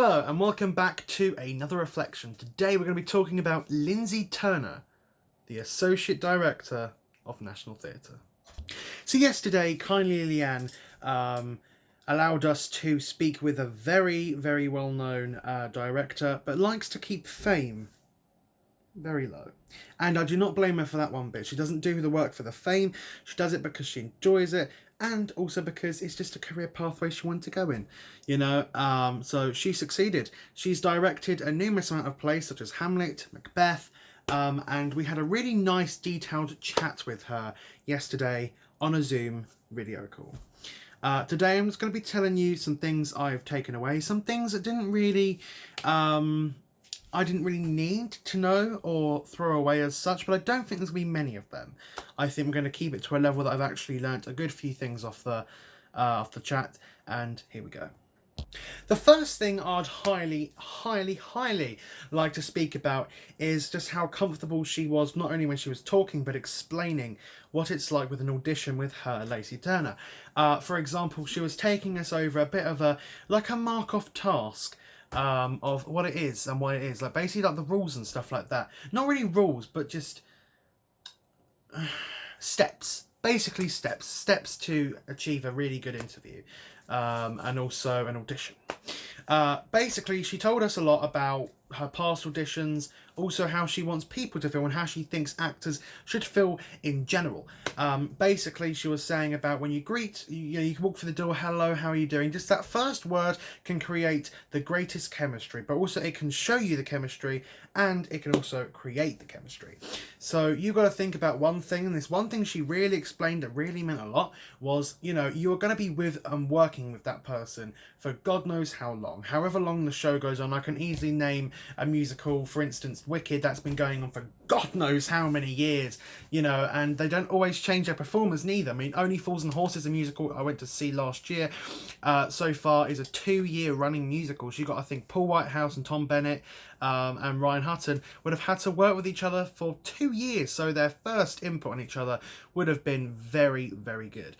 Hello and welcome back to another reflection. Today we're going to be talking about Lyndsey Turner, the Associate Director of National Theatre. So yesterday, kindly Leanne allowed us to speak with a very, very well-known director, but likes to keep fame very low. And I do not blame her for that one bit. She doesn't do the work for the fame. She does it because she enjoys it, and also because it's just a career pathway she wanted to go in, you know. So she succeeded. She's directed a numerous amount of plays such as Hamlet, Macbeth, and we had a really nice detailed chat with her yesterday on a Zoom video call. Today I'm just going to be telling you some things I've taken away, some things that I didn't really need to know or throw away as such, but I don't think there's going to be many of them. I think we're going to keep it to a level that I've actually learnt a good few things off the chat, and here we go. The first thing I'd highly like to speak about is just how comfortable she was, not only when she was talking, but explaining what it's like with an audition with her, Lyndsey Turner. For example, she was taking us over a bit of a mark-off task of what it is and why it is, like basically like the rules and stuff like that. Not really rules, but just steps, basically steps to achieve a really good interview, and also an audition. Basically she told us a lot about her past auditions, also how she wants people to feel and how she thinks actors should feel in general. Basically she was saying about when you greet, you can walk through the door, hello, how are you doing? Just that first word can create the greatest chemistry, but also it can show you the chemistry and it can also create the chemistry. So you got to think about one thing, and this one thing she really explained that really meant a lot was, you know, you're going to be with and working with that person for God knows how long, however long the show goes on. I can easily name a musical, for instance, Wicked, that's been going on for God knows how many years, you know, and they don't always change their performers neither. I mean, Only Fools and Horses, a musical I went to see last year, so far is a 2-year running musical. You got, I think, Paul Whitehouse and Tom Bennett and Ryan Hutton would have had to work with each other for 2 years, so their first input on each other would have been very, very good.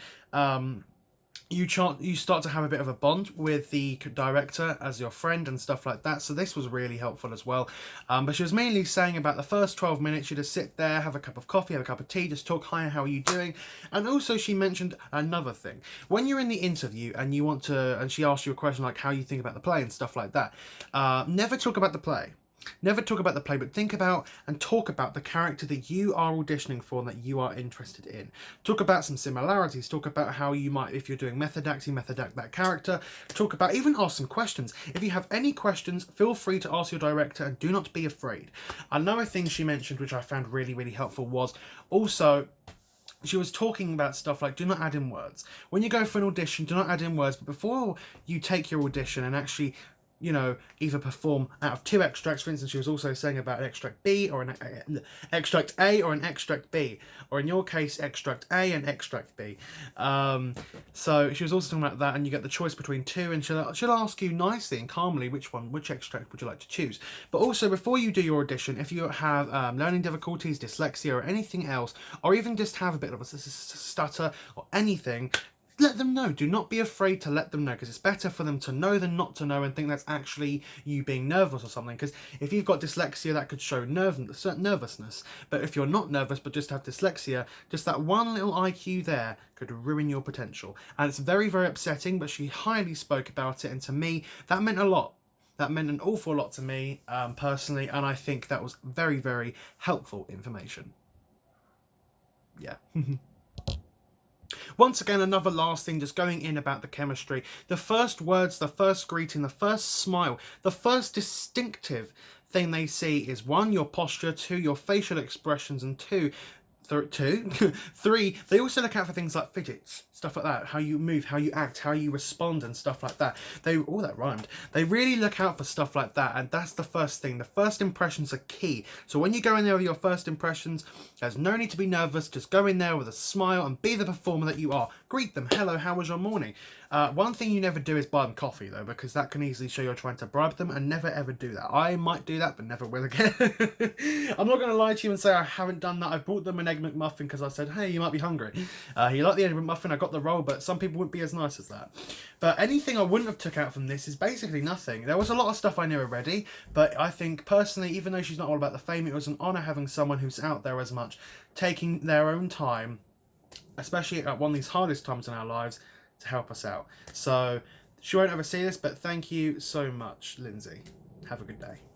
You start to have a bit of a bond with the director as your friend and stuff like that, so this was really helpful as well. But she was mainly saying about the first 12 minutes you just sit there, have a cup of coffee, have a cup of tea, just talk, hi, how are you doing? And also she mentioned another thing. When you're in the interview and you want to, and she asked you a question like how you think about the play and stuff like that, never talk about the play. Never talk about the play, but think about and talk about the character that you are auditioning for and that you are interested in. Talk about some similarities. Talk about how you might, if you're doing method act that character. Talk about, even ask some questions. If you have any questions, feel free to ask your director and do not be afraid. Another thing she mentioned, which I found really, really helpful, was also she was talking about stuff like do not add in words. When you go for an audition, do not add in words, but before you take your audition and actually, you know, either perform out of 2 extracts. For instance, she was also saying about an extract B or an extract A or an extract B, or in your case, extract A and extract B. So she was also talking about that, and you get the choice between 2, and she'll ask you nicely and calmly which extract would you like to choose. But also, before you do your audition, if you have learning difficulties, dyslexia, or anything else, or even just have a bit of a stutter or anything, let them know. Do not be afraid to let them know, because it's better for them to know than not to know and think that's actually you being nervous or something. Because if you've got dyslexia, that could show nervousness. But if you're not nervous but just have dyslexia, just that one little IQ there could ruin your potential. And it's very, very upsetting, but she highly spoke about it, and to me, that meant a lot. That meant an awful lot to me personally, and I think that was very, very helpful information. Yeah. Once again, another last thing, just going in about the chemistry. The first words, the first greeting, the first smile, the first distinctive thing they see is 1, your posture, 2, your facial expressions, and 3, they also look out for things like fidgets, stuff like that, how you move, how you act, how you respond and stuff like that. That rhymed. They really look out for stuff like that, and that's the first thing. The first impressions are key. So when you go in there with your first impressions, there's no need to be nervous. Just go in there with a smile and be the performer that you are. Greet them. Hello, how was your morning? One thing you never do is buy them coffee though, because that can easily show you're trying to bribe them, and never ever do that. I might do that, but never will again. I'm not going to lie to you and say I haven't done that. I bought them an Egg McMuffin because I said, hey, you might be hungry. You like the Egg McMuffin? I got got the role, but some people wouldn't be as nice as that. But anything I wouldn't have took out from this is basically nothing. There was a lot of stuff I knew already, but I think personally, even though she's not all about the fame, it was an honour having someone who's out there as much, taking their own time, especially at one of these hardest times in our lives, to help us out. So she won't ever see this, but thank you so much, Lyndsey. Have a good day.